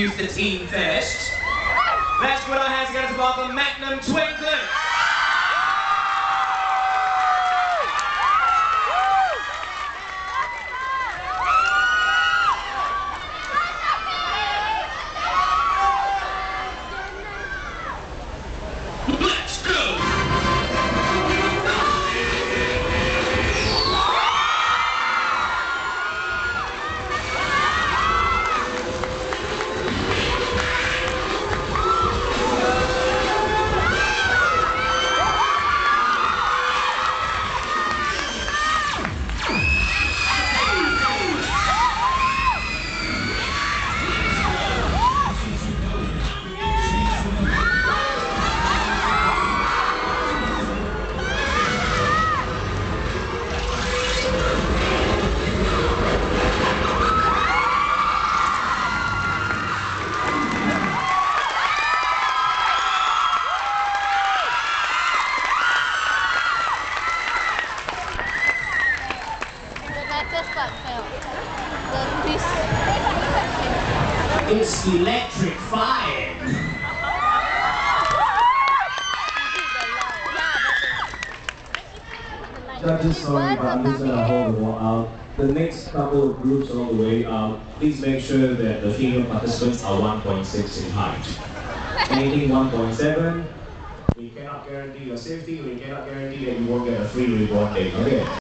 introduce the team first. Let's put our hands together for the Magnum Twinklers. Let's go! It's electrified. Judges, sorry, but I'm just going to hold the wall out. The next couple of groups all the way out, please make sure that the female participants are 1.6 in height. Anything 1.7, we cannot guarantee your safety, we cannot guarantee that you won't get a free reward day. Okay.